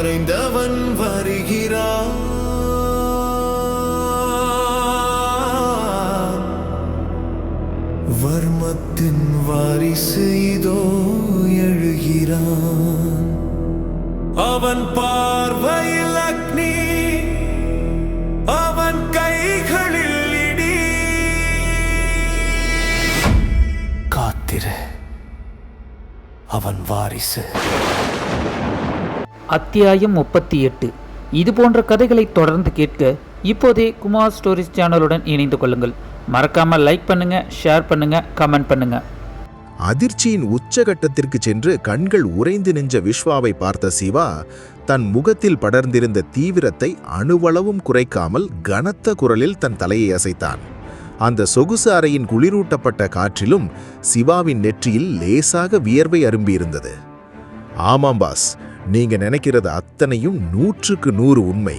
மறைந்தவன் வருகிறான். வர்மத்தின் வாரிசு இதோ எழுகிறான். அவன் பார்வையில் அக்னி, அவன் கைகளில் இடி. காத்திரு, அவன் வாரிசு. அத்தியாயம் 38. இது போன்ற கதைகளை தொடர்ந்து கேட்க இப்போதே குமார் ஸ்டோரிஸ் சேனலுடன் இணைந்து கொள்ளுங்கள். மறக்காம லைக் பண்ணுங்க, ஷேர் பண்ணுங்க, கமெண்ட் பண்ணுங்க. அதிர்ச்சியின் உச்சகட்டத்திற்கு சென்று கண்கள் உறைந்து நின்ற விஸ்வாவை பார்த்த சிவா தன் முகத்தில் படர்ந்திருந்த தீவிரத்தை அணுவளவும் குறைக்காமல் கனத்த குரலில் தன் தலையை அசைத்தான். அந்த சொகுசு அறையின் குளிரூட்டப்பட்ட காற்றிலும் சிவாவின் நெற்றியில் லேசாக வியர்வை அரும்பியிருந்தது. ஆமாம் பாஸ், நீங்க நினைக்கிறது அத்தனையும் 100க்கு 100 உண்மை.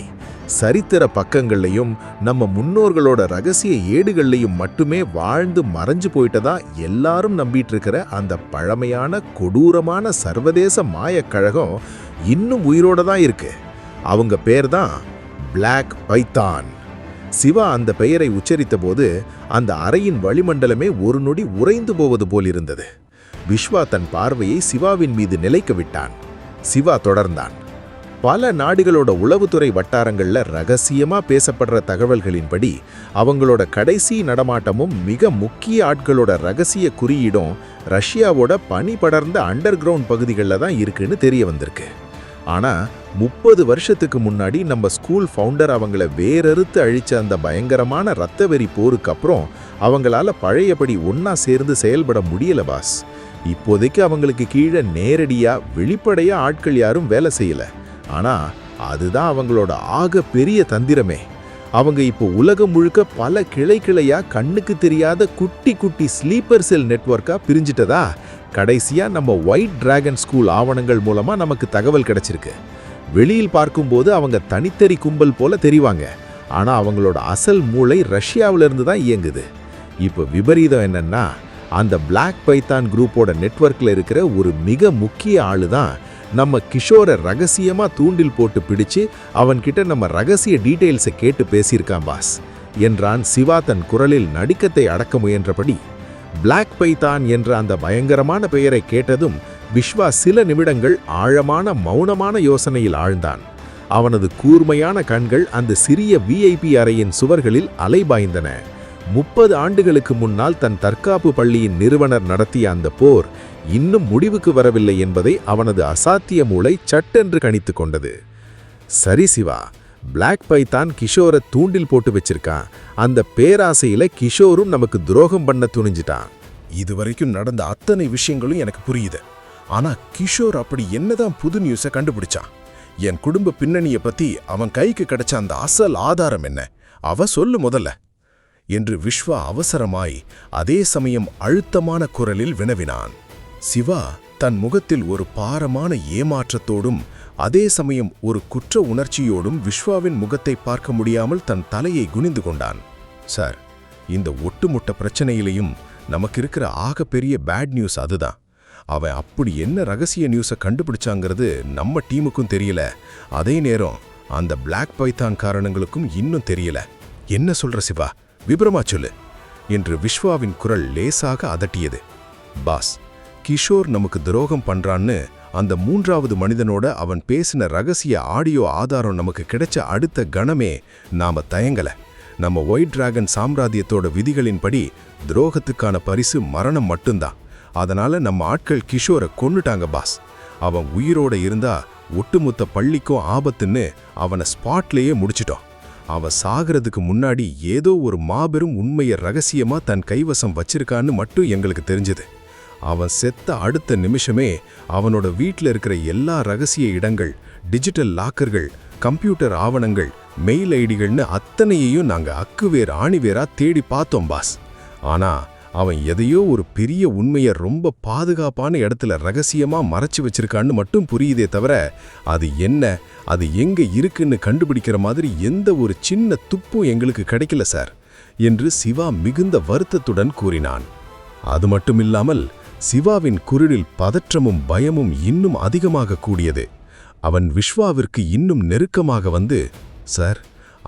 சரித்திர பக்கங்கள்லையும் நம்ம முன்னோர்களோட ரகசிய ஏடுகள்லையும் மட்டுமே வாழ்ந்து மறைஞ்சு போயிட்டதா எல்லாரும் நம்பிட்டு இருக்கிற அந்த பழமையான கொடூரமான சர்வதேச மாயக்கழகம் இன்னும் உயிரோட தான் இருக்கு. அவங்க பேர் தான் பிளாக் பைத்தான். சிவா அந்த பெயரை உச்சரித்த போது அந்த அறையின் வளிமண்டலமே ஒரு நொடி உறைந்து போவது போலிருந்தது. விஸ்வா தன் பார்வையை சிவாவின் மீது நிலைக்க விட்டான். சிவா தொடர்ந்தான். பல நாடுகளோட உளவுத்துறை வட்டாரங்கள்ல ரகசியமா பேசப்படுற தகவல்களின்படி அவங்களோட கடைசி நடமாட்டமும் மிக முக்கிய ஆட்களோட ரகசிய குறியீடும் ரஷ்யாவோட பனி படர்ந்த அண்டர் கிரவுண்ட் பகுதிகளில் தான் இருக்குன்னு தெரிய வந்திருக்கு. ஆனா 30 வருஷத்துக்கு முன்னாடி நம்ம ஸ்கூல் ஃபவுண்டர் அவங்கள வேறறுத்து அழிச்ச அந்த பயங்கரமான இரத்தவெறி போருக்கு அப்புறம் அவங்களால பழையபடி ஒன்னா சேர்ந்து செயல்பட முடியல பாஸ். இப்போதைக்கு அவங்களுக்கு கீழே நேரடியா வெளிப்படையா ஆட்கள் யாரும் வேலை செய்யல. ஆனா அதுதான் அவங்களோட ஆக பெரிய தந்திரமே. அவங்க இப்போ உலகம் முழுக்க பல கிளை கிளையா கண்ணுக்கு தெரியாத குட்டி குட்டி ஸ்லீப்பர் செல் நெட்வொர்க்கா பிரிஞ்சிட்டதா கடைசியா நம்ம ஒயிட் டிராகன் ஸ்கூல் ஆவணங்கள் மூலமா நமக்கு தகவல் கிடைச்சிருக்கு. வெளியில் பார்க்கும்போது அவங்க தனித்தறி கும்பல் போல தெரிவாங்க. ஆனா அவங்களோட அசல் மூளை ரஷ்யாவில இருந்து தான் இயங்குது. இப்போ விபரீதம் என்னன்னா, அந்த பிளாக் பைத்தான் குரூப்போட நெட்வொர்க்ல இருக்கிற ஒரு மிக முக்கிய ஆளு தான் நம்ம கிஷோரை ரகசியமா தூண்டில் போட்டு பிடிச்சு அவன்கிட்ட நம்ம ரகசிய டீட்டெயில்ஸை கேட்டு பேசியிருக்கான் பாஸ் என்றான் சிவா தன் குரலில் நடுக்கத்தை அடக்க முயன்றபடி. பிளாக் பைத்தான் என்ற அந்த பயங்கரமான பெயரை கேட்டதும் விஸ்வா சில நிமிடங்கள் ஆழமான மௌனமான யோசனையில் ஆழ்ந்தான். அவனது கூர்மையான கண்கள் அந்த சிறிய VIP அறையின் சுவர்களில் அலைபாய்ந்தன. 30 ஆண்டுகளுக்கு முன்னால் தன் தற்காப்பு பள்ளியின் நிறுவனர் நடத்திய அந்த போர் இன்னும் முடிவுக்கு வரவில்லை என்பதை அவனது அசாத்திய மூளை சட்டென்று கணித்து கொண்டது. சரி சிவா, பிளாக் பைத்தான் கிஷோரை தூண்டில் போட்டு வச்சிருக்கான். அந்த பேராசையில கிஷோரும் நமக்கு துரோகம் பண்ண துணிஞ்சிட்டான். இதுவரைக்கும் நடந்த அத்தனை விஷயங்களும் எனக்கு புரியுது. ஆனா கிஷோர் அப்படி என்னதான் புது நியூஸை கண்டுபிடிச்சான்? என் குடும்ப பின்னணியை பத்தி அவன் கைக்கு கிடைச்ச அந்த அசல் ஆதாரம் என்ன? அவ சொல்லு முதல்ல என்று விஸ்வா அவசரமாய் அதே சமயம் அழுத்தமான குரலில் வினவினான். சிவா தன் முகத்தில் ஒரு பாரமான ஏமாற்றத்தோடும் அதே சமயம் ஒரு குற்ற உணர்ச்சியோடும் விஸ்வாவின் முகத்தை பார்க்க முடியாமல் தன் தலையை குனிந்து கொண்டான். சார், இந்த ஒட்டுமொத்த பிரச்சனையிலையும் நமக்கு இருக்கிற ஆகப்பெரிய பேட் நியூஸ் அதுதான். அவன் அப்படி என்ன ரகசிய நியூஸை கண்டுபிடிச்சாங்கிறது நம்ம டீமுக்கும் தெரியல. அதே நேரம் அந்த பிளாக் பைத்தான் காரணங்களுக்கும் இன்னும் தெரியல. என்ன சொல்ற சிவா, விபரமா சொல்லு என்று விஸ்வாவின் குரல் லேசாக அதட்டியது. பாஸ், கிஷோர் நமக்கு துரோகம் பண்றான்னு அந்த 3வது மனிதனோட அவன் பேசின ரகசிய ஆடியோ ஆதாரம் நமக்கு கிடைச்ச அடுத்த கணமே நாம தயங்கல. நம்ம ஒயிட் டிராகன் சாம்ராஜ்யத்தோட விதிகளின்படி துரோகத்துக்கான பரிசு மரணம் மட்டும்தான். அதனால நம்ம ஆட்கள் கிஷோரை கொன்னுட்டாங்க பாஸ். அவன் உயிரோட இருந்தா ஒட்டுமொத்த பள்ளிக்கும் ஆபத்துன்னு அவனை ஸ்பாட்லேயே முடிச்சிட்டோம். அவன் சாகிறதுக்கு முன்னாடி ஏதோ ஒரு மாபெரும் உண்மையை ரகசியமா தன் கைவசம் வச்சிருக்கான்னு மட்டும் எங்களுக்கு தெரிஞ்சது. அவன் செத்த அடுத்த நிமிஷமே அவனோட வீட்டில் இருக்கிற எல்லா ரகசிய இடங்கள், டிஜிட்டல் லாக்கர்கள், கம்ப்யூட்டர் ஆவணங்கள், மெயில் ஐடிகள்னு அத்தனையையும் நாங்க அக்குவேர் ஆணிவேரா தேடி பார்த்தோம் பாஸ். ஆனா அவன் எதையோ ஒரு பெரிய உண்மையை ரொம்ப பாதுகாப்பான இடத்துல ரகசியமா மறைச்சு வச்சிருக்கான்னு மட்டும் புரியுதே தவிர அது என்ன, அது எங்க இருக்குன்னு கண்டுபிடிக்கிற மாதிரி எந்த ஒரு சின்ன துப்பும் எங்களுக்கு கிடைக்கல சார் என்று சிவா மிகுந்த வருத்தத்துடன் கூறினான். அது மட்டுமில்லாமல் சிவாவின் குரலில் பதற்றமும் பயமும் இன்னும் அதிகமாக கூடியது. அவன் விஸ்வாவிற்கு இன்னும் நெருக்கமாக வந்து, சார்,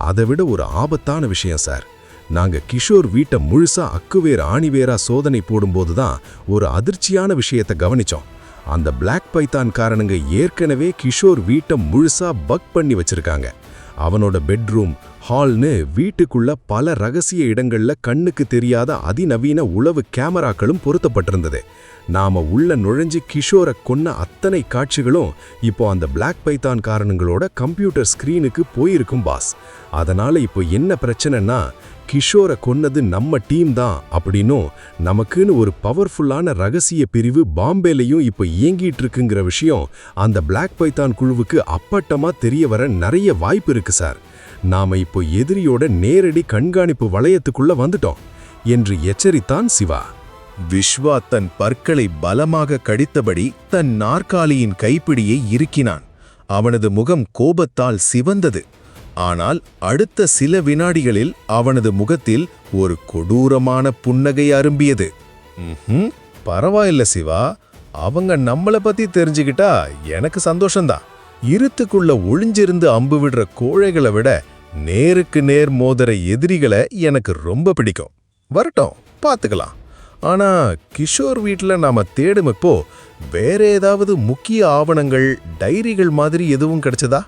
அதைவிட ஒரு ஆபத்தான விஷயம் சார். நாங்க கிஷோர் வீட்டை முழுசா அக்குவேர் ஆணிவேரா சோதனை போடும்போது தான் ஒரு அதிர்ச்சியான விஷயத்தை கவனிச்சோம். அந்த பிளாக் பைத்தான் காரணங்க ஏற்கனவே கிஷோர் வீட்டை முழுசா பக் பண்ணி வச்சிருக்காங்க. அவனோட பெட்ரூம், ஹால்னு வீட்டுக்குள்ள பல ரகசிய இடங்கள்ல கண்ணுக்கு தெரியாத அதிநவீன உளவு கேமராக்களும் பொருத்தப்பட்டிருந்தது. நாம உள்ள நுழைஞ்சு கிஷோரை கொன்ன அத்தனை காட்சிகளும் இப்போ அந்த பிளாக் பைத்தான் காரணங்களோட கம்ப்யூட்டர் ஸ்கிரீனுக்கு போயிருக்கும் பாஸ். அதனால இப்போ என்ன பிரச்சனைன்னா, கிஷோரை கொன்னது நம்ம டீம் தான் அப்படின்னும் நமக்குன்னு ஒரு பவர்ஃபுல்லான ரகசிய பிரிவு பாம்பேலையும் இப்போ இயங்கிட்டு இருக்குங்கிற விஷயம் அந்த பிளாக் பைத்தான் குழுவுக்கு அப்பட்டமா தெரிய வர நிறைய வாய்ப்பு இருக்கு சார். நாம இப்போ எதிரியோட நேரடி கண்காணிப்பு வளையத்துக்குள்ள வந்துட்டோம் என்று எச்சரித்தான் சிவா. விஸ்வா தன் பற்களை பலமாக கடித்தபடி தன் நாற்காலியின் கைப்பிடியை இறுக்கினான். அவனது முகம் கோபத்தால் சிவந்தது. ஆனால் அடுத்த சில வினாடிகளில் அவனது முகத்தில் ஒரு கொடூரமான புன்னகை அரும்பியது. பரவாயில்ல சிவா, அவங்க நம்மளை பத்தி தெரிஞ்சுக்கிட்டா எனக்கு சந்தோஷம்தான். இருத்துக்குள்ள ஒளிஞ்சிருந்து அம்பு விடுற கோழைகளை விட நேருக்கு நேர் மோதுற எதிரிகளை எனக்கு ரொம்ப பிடிக்கும். வரட்டும், பார்த்துக்கலாம். ஆனா கிஷோர் வீட்டில் நாம தேடுமப்போ வேற ஏதாவது முக்கிய ஆவணங்கள், டைரிகள் மாதிரி எதுவும் கிடைச்சதா?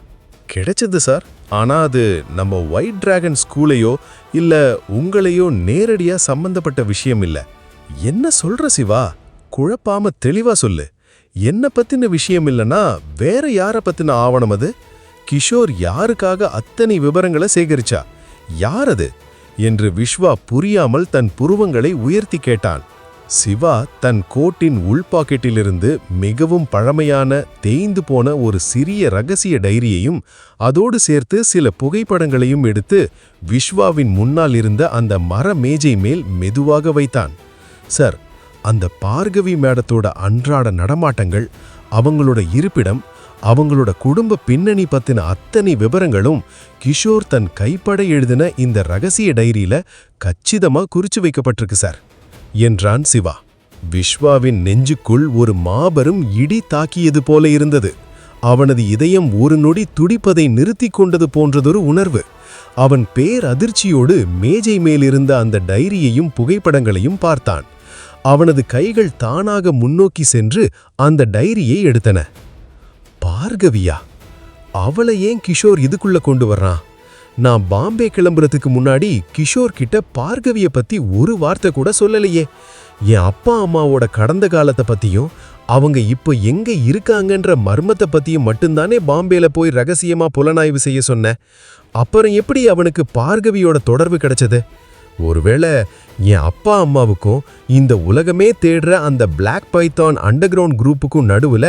கிடைச்சது சார். ஆனா அது நம்ம ஒயிட் டிராகன் ஸ்கூலையோ இல்ல உங்களையோ நேரடியா சம்பந்தப்பட்ட விஷயம் இல்ல. என்ன சொல்ற சிவா? குழப்பாம தெளிவா சொல்லு. என்ன பத்தின விஷயம் இல்லனா வேற யார பத்தின ஆவணம் அது? கிஷோர் யாருக்காக அத்தனை விவரங்களை சேகரிச்சா? யார் அது என்று விஸ்வா புரியாமல் தன் புருவங்களை உயர்த்தி கேட்டான். சிவா தன் கோட்டின் உள்பாக்கெட்டிலிருந்து மிகவும் பழமையான தேய்ந்து போன ஒரு சிறிய ரகசிய டைரியையும் அதோடு சேர்த்து சில புகைப்படங்களையும் எடுத்து விஸ்வாவின் முன்னால் இருந்த அந்த மர மேஜை மேல் மெதுவாக வைத்தான். சார், அந்த பார்கவி மேடத்தோட அன்றாட நடமாட்டங்கள், அவங்களோட இருப்பிடம், அவங்களோட குடும்ப பின்னணி பத்தின அத்தனை விவரங்களும் கிஷோர் தன் கைப்பட எழுதின இந்த ரகசிய டைரியில கச்சிதமா குறிச்சு வைக்கப்பட்டிருக்கு சார் என்றான் சிவா. விஸ்வாவின் நெஞ்சுக்குள் ஒரு மாபெரும் இடி தாக்கியது போல இருந்தது. அவனது இதயம் ஒரு நொடி துடிப்பதை நிறுத்திக் கொண்டது போன்றதொரு உணர்வு. அவன் பேரதிர்ச்சியோடு மேஜை மேலிருந்த அந்த டைரியையும் புகைப்படங்களையும் பார்த்தான். அவனது கைகள் தானாக முன்னோக்கி சென்று அந்த டைரியை எடுத்தன. பார்கவியா? அவளை ஏன் கிஷோர் இதுக்குள்ள கொண்டு வர்றான்? நான் பாம்பே கிளம்புறதுக்கு முன்னாடி கிஷோர் கிட்ட பார்கவிய பத்தி ஒரு வார்த்தை கூட சொல்லலையே. என் அப்பா அம்மாவோட கடந்த காலத்தை பத்தியும் அவங்க இப்போ எங்க இருக்காங்கன்ற மர்மத்தை பத்தியும் மட்டும்தானே பாம்பேல போய் ரகசியமா புலனாய்வு செய்ய சொன்னேன். அப்புறம் எப்படி அவனுக்கு பார்கவியோட தொடர்பு கிடைச்சது? ஒருவேளை என் அப்பா அம்மாவுக்கும் இந்த உலகமே தேடுற அந்த பிளாக் பைத்தான் அண்டர் கிரவுண்ட் குரூப்புக்கும் நடுவுல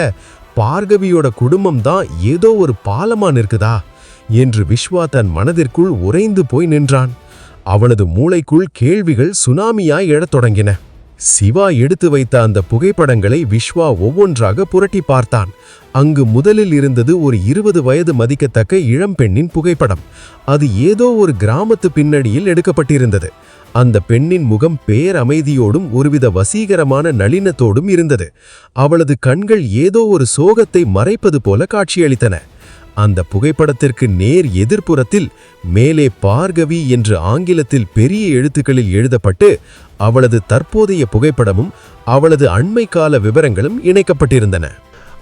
பார்கவியோட குடும்பம் தான் ஏதோ ஒரு பாலமா நிற்குதா என்று விஸ்வா தன் மனதிற்குள் உறைந்து போய் நின்றான். அவனது மூளைக்குள் கேள்விகள் சுனாமியாய் எழத் தொடங்கின. சிவா எடுத்து வைத்த அந்த புகைப்படங்களை விஸ்வா ஒவ்வொன்றாக புரட்டி பார்த்தான். அங்கு முதலில் இருந்தது ஒரு 20 வயது மதிக்கத்தக்க இளம்பெண்ணின் புகைப்படம். அது ஏதோ ஒரு கிராமத்து பின்னணியில் எடுக்கப்பட்டிருந்தது. அந்த பெண்ணின் முகம் பேரமைதியோடும் ஒருவித வசீகரமான நளினத்தோடும் இருந்தது. அவளது கண்கள் ஏதோ ஒரு சோகத்தை மறைப்பது போல காட்சியளித்தன. அந்த புகைப்படத்திற்கு நேர் எதிர்ப்புறத்தில் மேலே பார்கவி என்று ஆங்கிலத்தில் பெரிய எழுத்துக்களில் எழுதப்பட்டு அவளது தற்போதைய புகைப்படமும் அவளது அண்மை கால விவரங்களும் இணைக்கப்பட்டிருந்தன.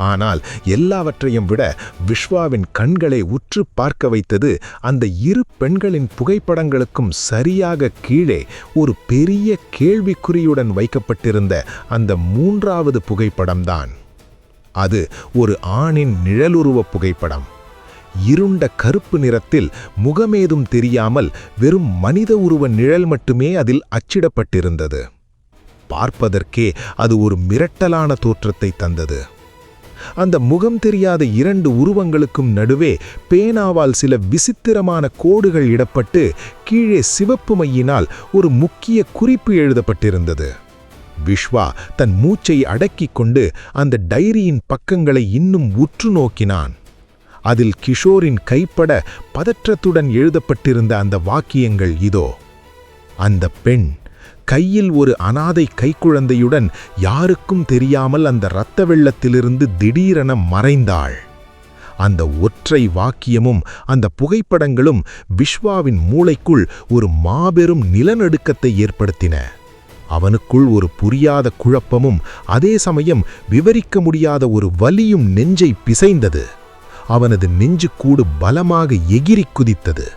ஆனால் எல்லாவற்றையும் விட விஸ்வாவின் கண்களை உற்று பார்க்க வைத்தது அந்த இரு பெண்களின் புகைப்படங்களுக்கும் சரியாக கீழே ஒரு பெரிய கேள்விக்குறியுடன் வைக்கப்பட்டிருந்த அந்த 3வது புகைப்படம்தான். அது ஒரு ஆணின் நிழலுருவ புகைப்படம். இருண்ட கருப்பு நிறத்தில் முகமேதும் தெரியாமல் வெறும் மனித உருவ நிழல் மட்டுமே அதில் அச்சிடப்பட்டிருந்தது. பார்ப்பதற்கே அது ஒரு மிரட்டலான தோற்றத்தை தந்தது. அந்த முகம் தெரியாத 2 உருவங்களுக்கும் நடுவே பேனாவால் சில விசித்திரமான கோடுகள் இடப்பட்டு கீழே சிவப்பு மையினால் ஒரு முக்கிய குறிப்பு எழுதப்பட்டிருந்தது. விஸ்வா தன் மூச்சை அடக்கிக் கொண்டு அந்த டைரியின் பக்கங்களை இன்னும் உற்று நோக்கினான். அதில் கிஷோரின் கைப்பட பதற்றத்துடன் எழுதப்பட்டிருந்த அந்த வாக்கியங்கள் இதோ: அந்த பெண் கையில் ஒரு அனாதை கைக்குழந்தையுடன் யாருக்கும் தெரியாமல் அந்த இரத்த வெள்ளத்திலிருந்து திடீரென மறைந்தாள். அந்த ஒற்றை வாக்கியமும் அந்த புகைப்படங்களும் விஸ்வாவின் மூளைக்குள் ஒரு மாபெரும் நிலநடுக்கத்தை ஏற்படுத்தின. அவனுக்குள் ஒரு புரியாத குழப்பமும் அதே சமயம் விவரிக்க முடியாத ஒரு வலியும் நெஞ்சை பிசைந்தது. அவனது நெஞ்சுக்கூடு பலமாக எகிரி குதித்தது.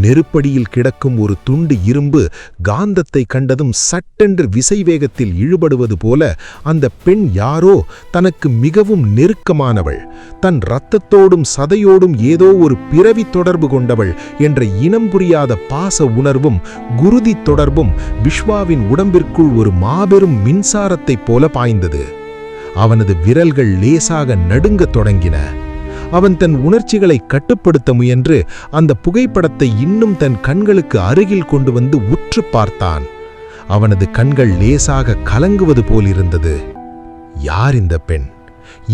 நெருப்படியில் கிடக்கும் ஒரு துண்டு இரும்பு காந்தத்தை கண்டதும் சட்டென்று விசைவேகத்தில் இழுபடுவது போல அந்த பெண் யாரோ தனக்கு மிகவும் நெருக்கமானவள், தன் இரத்தத்தோடும் சதையோடும் ஏதோ ஒரு பிறவி தொடர்பு கொண்டவள் என்ற இனம் புரியாத பாச உணர்வும் குருதி தொடர்பும் விஸ்வாவின் உடம்பிற்குள் ஒரு மாபெரும் மின்சாரத்தைப் போல பாய்ந்தது. அவனது விரல்கள் லேசாக நடுங்கத் தொடங்கின. அவன் தன் உணர்ச்சிகளை கட்டுப்படுத்த முயன்று அந்த புகைப்படத்தை இன்னும் தன் கண்களுக்கு அருகில் கொண்டு வந்து உற்று பார்த்தான். அவனது கண்கள் லேசாக கலங்குவது போலிருந்தது. யார் இந்த பெண்?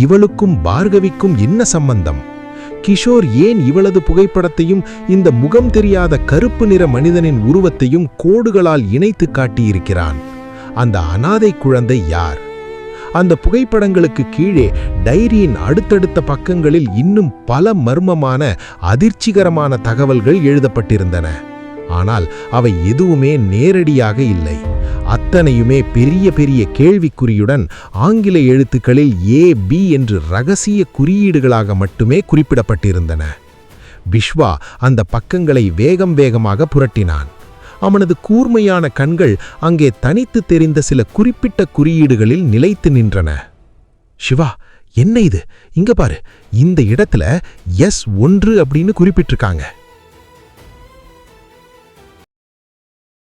இவளுக்கும் பார்கவிக்கும் என்ன சம்பந்தம்? கிஷோர் ஏன் இவளது புகைப்படத்தையும் இந்த முகம் தெரியாத கருப்பு நிற மனிதனின் உருவத்தையும் கோடுகளால் இணைத்து காட்டியிருக்கிறான்? அந்த அனாதை குழந்தை யார்? அந்த புகைப்படங்களுக்கு கீழே டைரியின் அடுத்தடுத்த பக்கங்களில் இன்னும் பல மர்மமான அதிர்ச்சிகரமான தகவல்கள் எழுதப்பட்டிருந்தன. ஆனால் அவை எதுவுமே நேரடியாக இல்லை. அத்தனையுமே பெரிய பெரிய கேள்விக்குறியுடன் ஆங்கில எழுத்துக்களில் AB என்று ரகசிய குறியீடுகளாக மட்டுமே குறிப்பிடப்பட்டிருந்தன. விஸ்வா அந்த பக்கங்களை வேகம் வேகமாக புரட்டினான். அவனது கூர்மையான கண்கள் அங்கே தனித்து தெரிந்த சில குறிப்பிட்ட குறியீடுகளில் நிலைத்து நின்றன. சிவா, என்ன இது? இங்க பாரு, இந்த இடத்துல S1 அப்படின்னு குறிப்பிட்டிருக்காங்க.